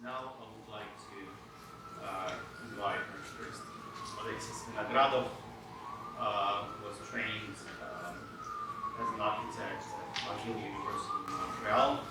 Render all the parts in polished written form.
Now I would like to invite Archpriest Alexis Vinogradov, was trained as an architect at McGill University in Montreal.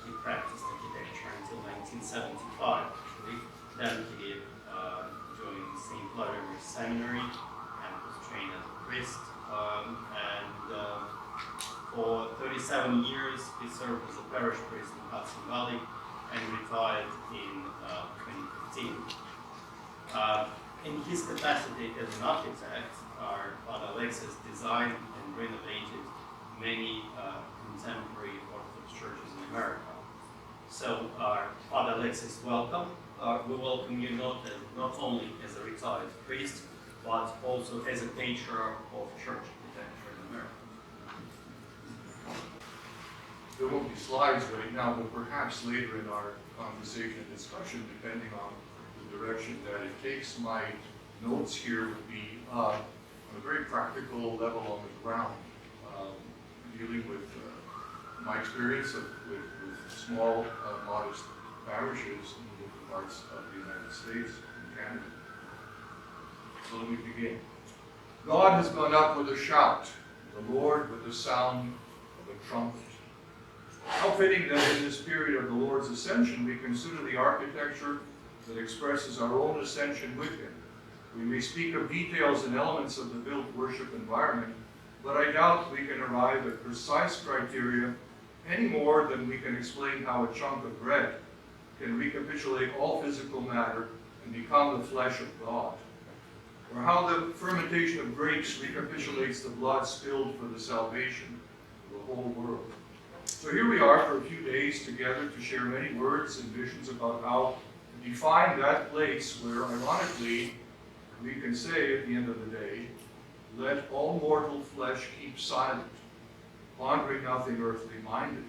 He practiced architecture until 1975, actually. Then he joined St. Vladimir Seminary and was trained as a priest. For 37 years, he served as a parish priest in Hudson Valley and retired in 2015. In his capacity as an architect, Father Alexis designed and renovated many contemporary Orthodox churches in America. So, Father Alexis, welcome. We welcome you not only as a retired priest, but also as a patriarch of church architecture in America. There won't be slides right now, but perhaps later in our conversation and discussion, depending on the direction that it takes, my notes here would be on a very practical level on the ground, dealing with my experience with small, modest parishes in different parts of the United States and Canada. So let me begin. God has gone up with a shout, the Lord with the sound of a trumpet. How fitting that in this period of the Lord's ascension we consider the architecture that expresses our own ascension with Him. We may speak of details and elements of the built worship environment, but I doubt we can arrive at precise criteria any more than we can explain how a chunk of bread can recapitulate all physical matter and become the flesh of God, or how the fermentation of grapes recapitulates the blood spilled for the salvation of the whole world. So here we are for a few days together to share many words and visions about how to define that place where, ironically, we can say at the end of the day, let all mortal flesh keep silent, pondering nothing earthly minded.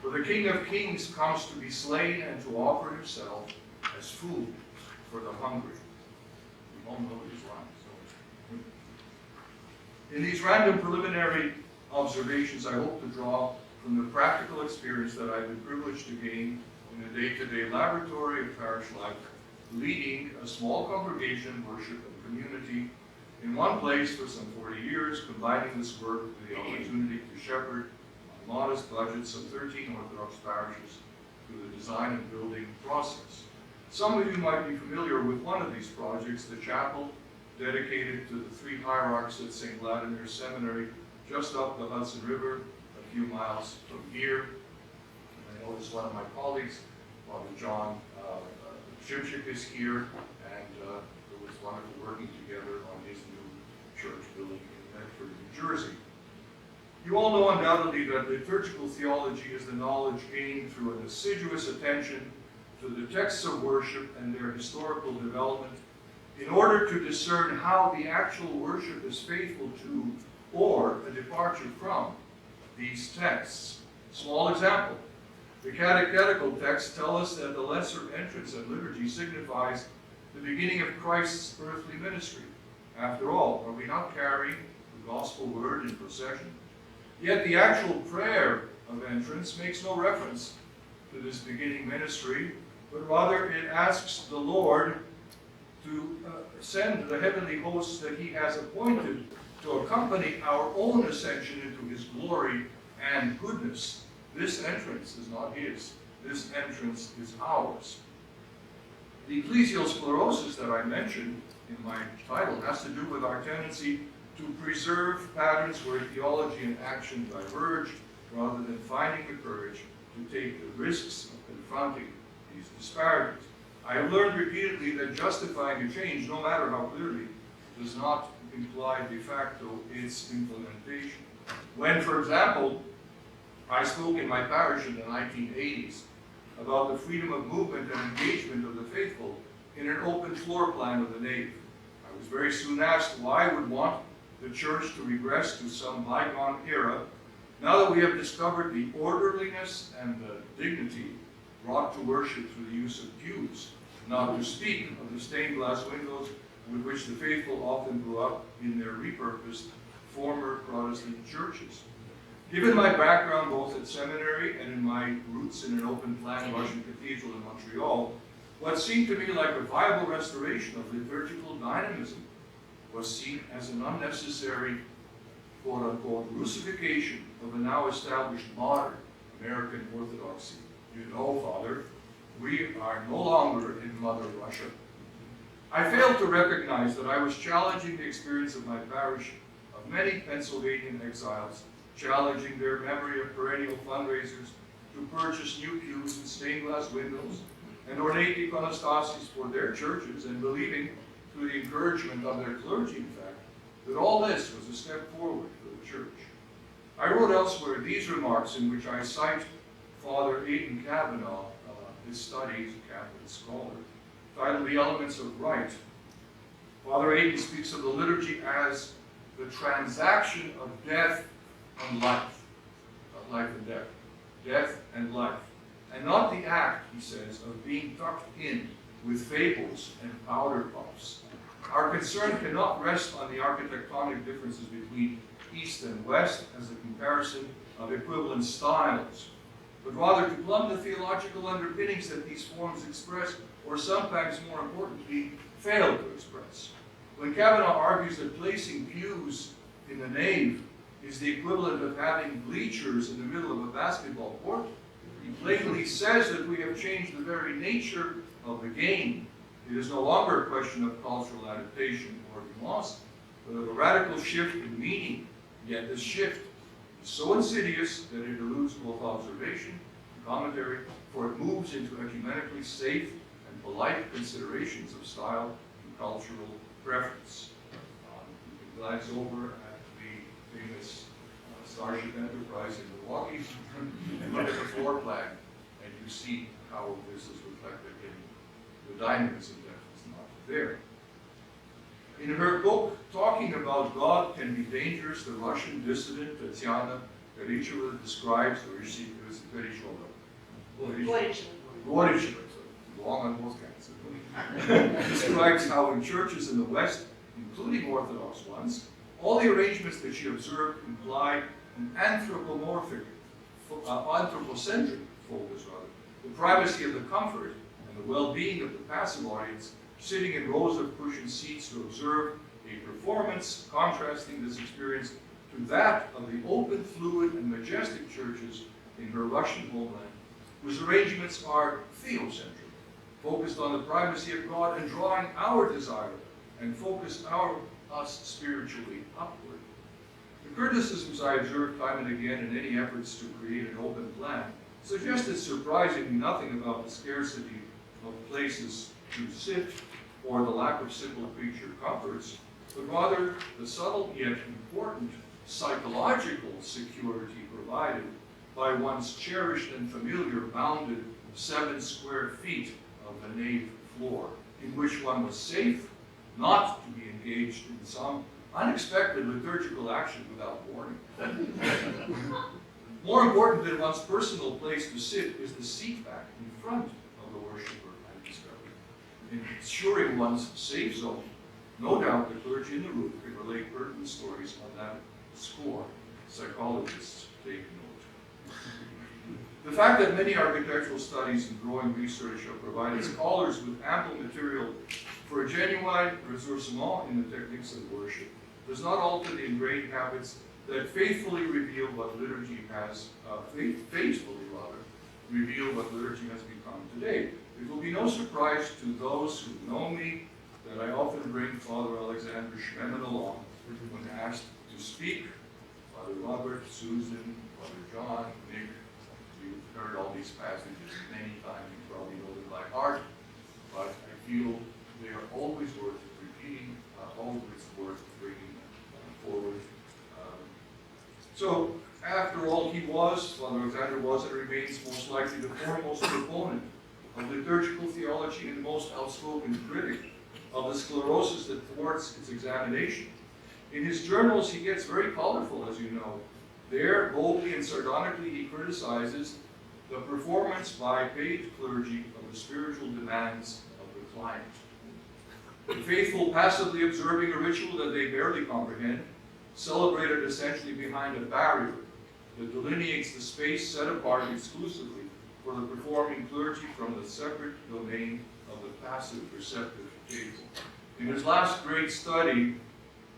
For the King of Kings comes to be slain and to offer himself as food for the hungry. We all know these lines. In these random preliminary observations, I hope to draw from the practical experience that I've been privileged to gain in a day-to-day laboratory of parish life, leading a small congregation, worship, and community in one place for some 40 years, combining this work with the opportunity to shepherd on modest budgets of 13 Orthodox parishes through the design and building process. Some of you might be familiar with one of these projects, the chapel dedicated to the three hierarchs at St. Vladimir Seminary, just up the Hudson River, a few miles from here. And I noticed one of my colleagues, Father John Shipshik, is here, and it was wonderful working together on his new church building in Medford, New Jersey. You all know undoubtedly that liturgical theology is the knowledge gained through an assiduous attention to the texts of worship and their historical development in order to discern how the actual worship is faithful to or a departure from these texts. Small example. The catechetical texts tell us that the lesser entrance at liturgy signifies the beginning of Christ's earthly ministry. After all, are we not carrying the gospel word in procession? Yet the actual prayer of entrance makes no reference to this beginning ministry, but rather it asks the Lord to send the heavenly hosts that He has appointed to accompany our own ascension into His glory and goodness. This entrance is not His. This entrance is ours. The ecclesial sclerosis that I mentioned in my title has to do with our tendency to preserve patterns where theology and action diverge, rather than finding the courage to take the risks of confronting these disparities. I have learned repeatedly that justifying a change, no matter how clearly, does not imply de facto its implementation. When, for example, I spoke in my parish in the 1980s about the freedom of movement and engagement of the faithful in an open floor plan of the nave, I was very soon asked why I would want the church to regress to some bygone era, now that we have discovered the orderliness and the dignity brought to worship through the use of pews, not to speak of the stained glass windows with which the faithful often grew up in their repurposed former Protestant churches. Given my background both at seminary and in my roots in an open-plan Russian cathedral in Montreal, what seemed to me like a viable restoration of liturgical dynamism was seen as an unnecessary, quote-unquote, russification of a now established modern American Orthodoxy. You know, Father, we are no longer in Mother Russia. I failed to recognize that I was challenging the experience of my parish of many Pennsylvanian exiles, challenging their memory of perennial fundraisers to purchase new pews and stained glass windows and ornate iconostases for their churches, and believing, through the encouragement of their clergy, in fact, that all this was a step forward for the church. I wrote elsewhere these remarks in which I cite Father Aidan Kavanaugh, his studies, a Catholic scholar, titled The Elements of Rite. Father Aidan speaks of the liturgy as the transaction of death and life, not life and death, death and life, and not the act, he says, of being tucked in with fables and powder puffs. Our concern cannot rest on the architectonic differences between East and West as a comparison of equivalent styles, but rather to plumb the theological underpinnings that these forms express, or sometimes more importantly, fail to express. When Kavanaugh argues that placing pews in the nave is the equivalent of having bleachers in the middle of a basketball court, he plainly says that we have changed the very nature of the game. It is no longer a question of cultural adaptation or nuance, but of a radical shift in meaning. Yet this shift is so insidious that it eludes both observation and commentary, for it moves into ecumenically safe and polite considerations of style and cultural preference. You can glance over at the famous Starship Enterprise in Milwaukee and look at the floor plan, and you see how this is reflected in the dynamism that is not there. In her book, Talking About God Can Be Dangerous, the Russian dissident Tatyana Goricheva describes, or is it Goricheva, long on both kinds, describes how in churches in the West, including Orthodox ones, all the arrangements that she observed imply an anthropocentric focus, the privacy of the comfort and the well-being of the passive audience, sitting in rows of cushioned seats to observe a performance, contrasting this experience to that of the open, fluid, and majestic churches in her Russian homeland, whose arrangements are theocentric, focused on the privacy of God and drawing our desire and focus us spiritually upward. The criticisms I observed time and again in any efforts to create an open plan suggested surprisingly nothing about the scarcity of places to sit or the lack of simple creature comforts, but rather the subtle yet important psychological security provided by one's cherished and familiar bounded 7 square feet of the nave floor, in which one was safe not to be engaged in some unexpected liturgical action without warning. More important than one's personal place to sit is the seat back in front of the worshiper, I discovered. In ensuring one's safe zone, no doubt the clergy in the room can relate pertinent stories on that score. Psychologists take note. The fact that many architectural studies and growing research have provided scholars with ample material for a genuine ressourcement in the techniques of worship does not alter the ingrained habits that faithfully reveal what liturgy has, reveal what liturgy has become today. It will be no surprise to those who know me that I often bring Father Alexander Chapnin along when asked to speak. Father Robert, Susan, Father John, Nick, you've heard all these passages many times, you probably know them by heart, but I feel they are always worth repeating, always worth bringing forward. So, after all, Father Alexander was and remains most likely the foremost proponent of liturgical theology and most outspoken critic of the sclerosis that thwarts its examination. In his journals, he gets very colorful, as you know. There, boldly and sardonically, he criticizes the performance by paid clergy of the spiritual demands of the client. The faithful passively observing a ritual that they barely comprehend, celebrated essentially behind a barrier that delineates the space set apart exclusively for the performing clergy from the separate domain of the passive receptive table. In his last great study,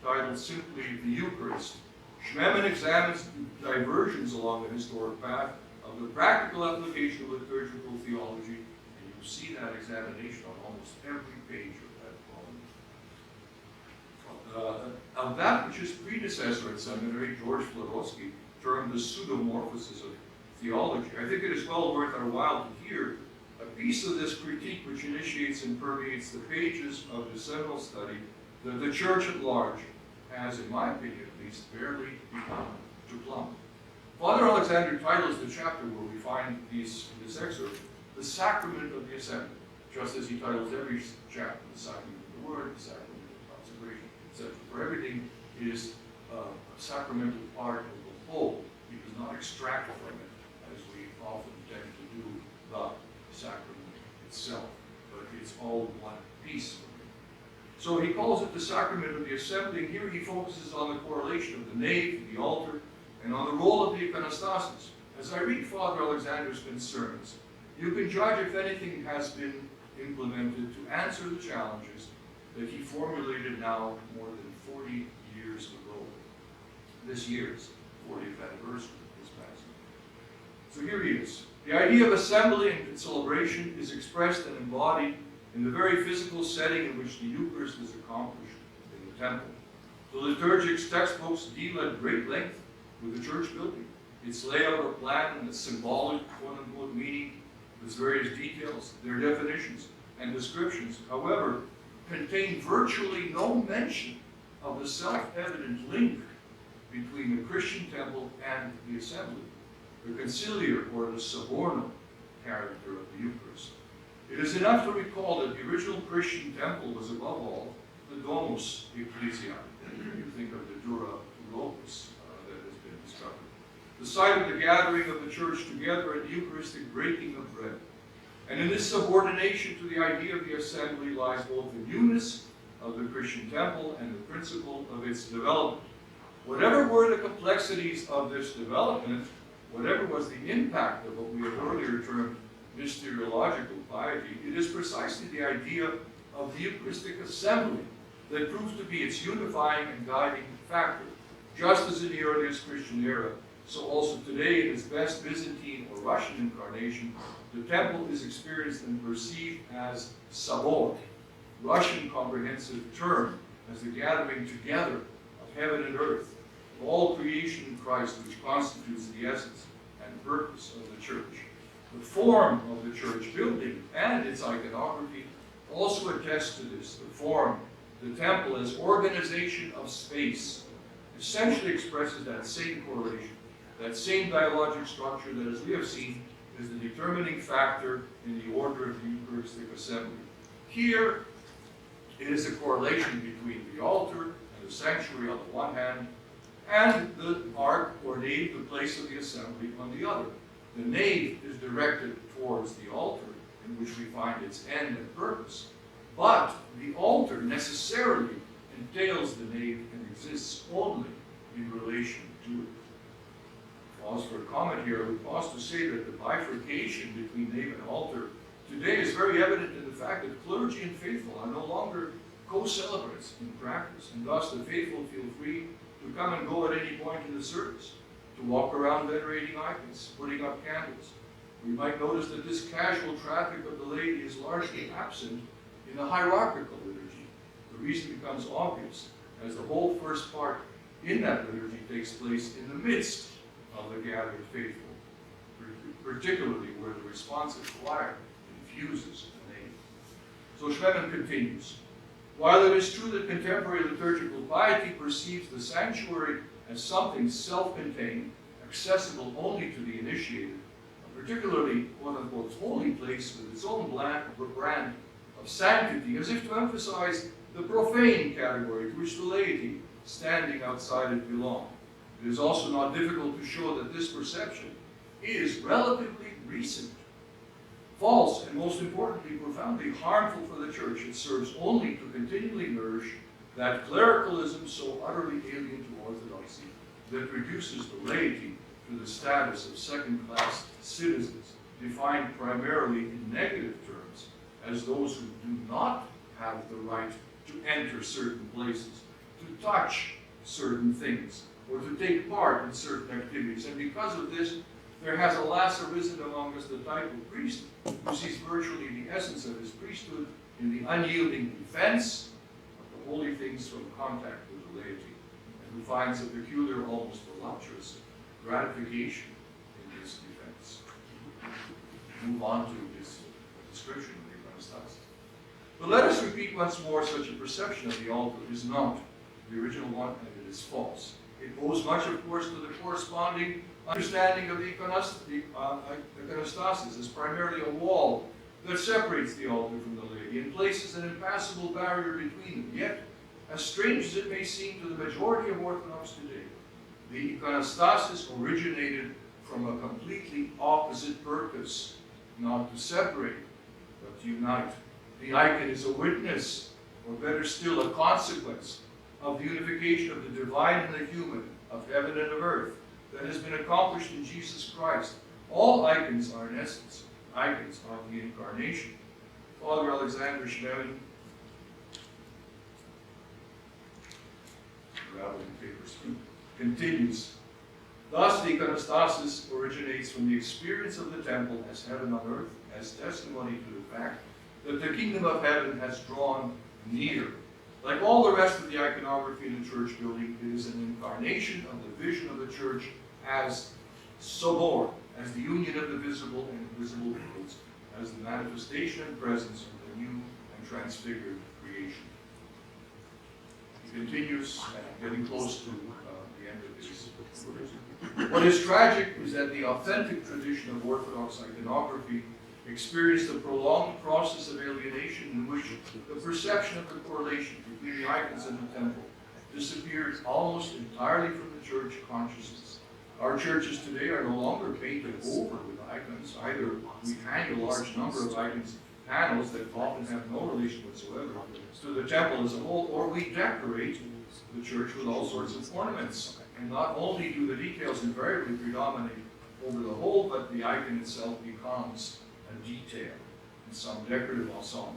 titled simply The Eucharist, Chapnin examines diversions along the historic path of the practical application of liturgical theology, and you see that examination on almost every page of that volume. Of that which his predecessor at seminary, George Florowski, termed the pseudomorphosis of theology, I think it is well worth our while to hear a piece of this critique which initiates and permeates the pages of the seminal study that the Church at large has, in my opinion at least, barely begun to plumb. Father Alexander titles the chapter where we find this excerpt, The Sacrament of the Assembly, just as he titles every chapter, the Sacrament of the Word, the Sacrament of Consecration, etc. For everything is a sacramental part of the whole. He does not extract from it, as we often tend to do, the sacrament itself, but it's all one piece of it. So he calls it the Sacrament of the Assembly, and here he focuses on the correlation of the nave, the altar, and on the role of the iconostasis. As I read Father Alexander's concerns, you can judge if anything has been implemented to answer the challenges that he formulated now more than 40 years ago. This year's 40th anniversary of his passing. So here he is. The idea of assembly and celebration is expressed and embodied in the very physical setting in which the Eucharist is accomplished in the temple. The liturgics textbooks deal at great length with the church building, its layout or plan and its symbolic, quote-unquote, meaning, its various details, their definitions and descriptions, however, contain virtually no mention of the self-evident link between the Christian temple and the assembly, the conciliar or the suborno character of the Eucharist. It is enough to recall that the original Christian temple was above all the domus ecclesiae. You think of the dura locus that has been discovered. The site of the gathering of the church together at the Eucharistic breaking of bread. And in this subordination to the idea of the assembly lies both the newness of the Christian temple and the principle of its development. Whatever were the complexities of this development, whatever was the impact of what we have earlier termed mysteriological piety, it is precisely the idea of the Eucharistic assembly that proves to be its unifying and guiding factor. Just as in the earliest Christian era, so also today in its best Byzantine or Russian incarnation, the temple is experienced and perceived as sabor, Russian comprehensive term, as the gathering together of heaven and earth, of all creation in Christ, which constitutes the essence and purpose of the church. The form of the church building and its iconography also attest to this. The form, the temple as organization of space, essentially expresses that same correlation, that same dialogic structure that, as we have seen, is the determining factor in the order of the Eucharistic assembly. Here, it is a correlation between the altar and the sanctuary on the one hand, and the ark or nave, the place of the assembly, on the other. The nave is directed towards the altar, in which we find its end and purpose. But the altar necessarily entails the nave and exists only in relation to it. Pause for a comment here. I would pause to say that the bifurcation between nave and altar today is very evident in the fact that clergy and faithful are no longer co-celebrants in practice, and thus the faithful feel free to come and go at any point in the service, to walk around venerating icons, putting up candles. We might notice that this casual traffic of the laity is largely absent in the hierarchical liturgy. The reason becomes obvious, as the whole first part in that liturgy takes place in the midst of the gathered faithful, particularly where the responsive choir infuses the name. So Chapnin continues. While it is true that contemporary liturgical piety perceives the sanctuary as something self-contained, accessible only to the initiated, a particularly quote-unquote holy place with its own brand of sanctity, as if to emphasize the profane category to which the laity, standing outside it, belong. It is also not difficult to show that this perception is relatively recent. False, and most importantly, profoundly harmful for the church. It serves only to continually nourish that clericalism so utterly alien to orthodoxy that reduces the laity to the status of second-class citizens, defined primarily in negative terms as those who do not have the right to enter certain places, to touch certain things, or to take part in certain activities. And because of this, there has alas arisen among us the type of priest who sees virtually the essence of his priesthood in the unyielding defense of the holy things from contact with the laity, and who finds a peculiar, almost voluptuous gratification in this defense. Move on to this description of the ikonostasis. But let us repeat once more, such a perception of the altar is not the original one, and it is false. It owes much, of course, to the corresponding understanding of the ikonostasis as primarily a wall that separates the altar from the laity and places an impassable barrier between them. Yet, as strange as it may seem to the majority of Orthodox today, the ikonostasis originated from a completely opposite purpose, not to separate, but to unite. The icon is a witness, or better still, a consequence of the unification of the divine and the human, of heaven and of earth, that has been accomplished in Jesus Christ. All icons are, in essence, icons of the Incarnation. Father Alexander Chapnin, rattling papers, continues. Thus, the ikonostasis originates from the experience of the temple as heaven on earth, as testimony to the fact that the kingdom of heaven has drawn near. Like all the rest of the iconography in the church building, it is an incarnation of the vision of the church as sobor, as the union of the visible and invisible worlds, as the manifestation and presence of the new and transfigured creation. He continues, getting close to the end of his words. What is tragic is that the authentic tradition of Orthodox iconography experienced a prolonged process of alienation in which the perception of the correlation between the icons and the temple disappeared almost entirely from the church consciousness. Our churches today are no longer painted over with icons. Either we hang a large number of icons panels that often have no relation whatsoever to the temple as a whole, or we decorate the church with all sorts of ornaments. And not only do the details invariably predominate over the whole, but the icon itself becomes a detail in some decorative ensemble.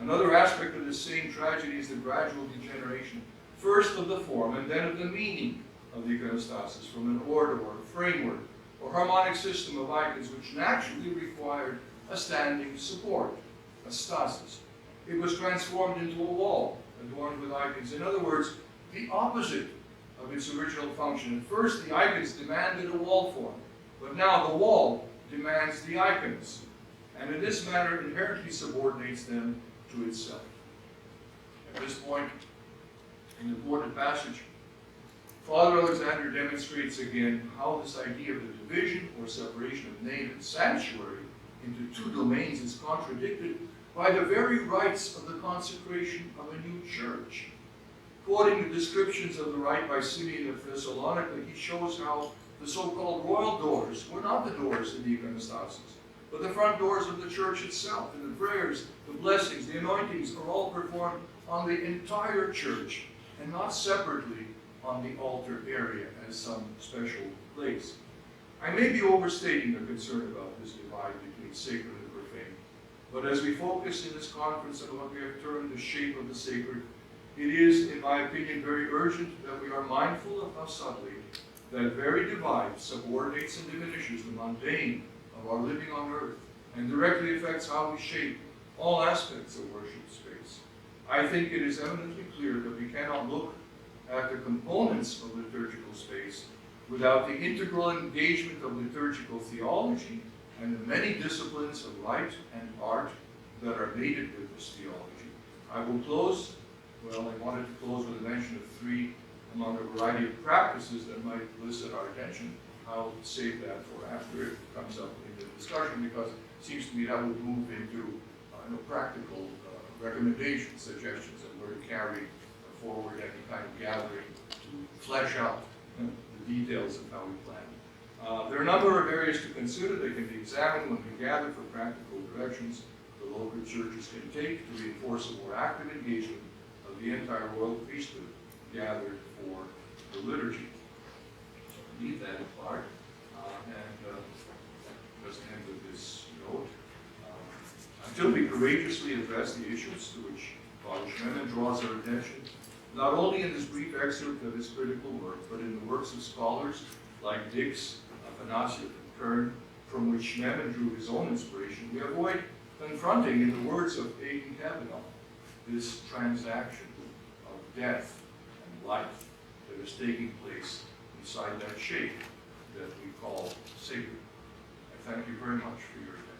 Another aspect of this same tragedy is the gradual degeneration, first of the form and then of the meaning of the ikonostasis, from an order or a framework or harmonic system of icons which naturally required a standing support, a stasis. It was transformed into a wall adorned with icons. In other words, the opposite of its original function. At first, the icons demanded a wall form, but now the wall demands the icons, and in this manner inherently subordinates them to itself. At this point, in the quoted passage, Father Alexander demonstrates again how this idea of the division or separation of nave and sanctuary into two domains is contradicted by the very rites of the consecration of a new church. Quoting the descriptions of the rite by Simeon of Thessalonica, he shows how the so-called royal doors were not the doors in the ikonostasis, but the front doors of the church itself, and the prayers, the blessings, the anointings are all performed on the entire church, and not separately on the altar area as some special place. I may be overstating the concern about this divide between sacred and profane, but as we focus in this conference on what we have termed the shape of the sacred, it is, in my opinion, very urgent that we are mindful of how subtly that very divide subordinates and diminishes the mundane of our living on earth and directly affects how we shape all aspects of worship space. I think it is eminently clear that we cannot look at the components of liturgical space without the integral engagement of liturgical theology and the many disciplines of rite and art that are mated with this theology. I will close, I wanted to close with a mention of three among a variety of practices that might elicit our attention. I'll save that for after it comes up in the discussion, because it seems to me that would move into practical recommendations, suggestions of where to carry forward any kind of gathering to flesh out the details of how we plan. There are a number of areas to consider. They can be examined when we gather for practical directions the local churches can take to reinforce a more active engagement of the entire royal priesthood gathered for the liturgy. So leave that apart. Let's end with this note. Until we courageously address the issues to which Father Chapnin draws our attention, not only in this brief excerpt of his critical work, but in the works of scholars like Dix, Afanasieff, and Kern, from which Chapnin drew his own inspiration, we avoid confronting, in the words of Aidan Kavanaugh, this transaction of death and life that is taking place inside that shape that we call sacred. I thank you very much for your attention.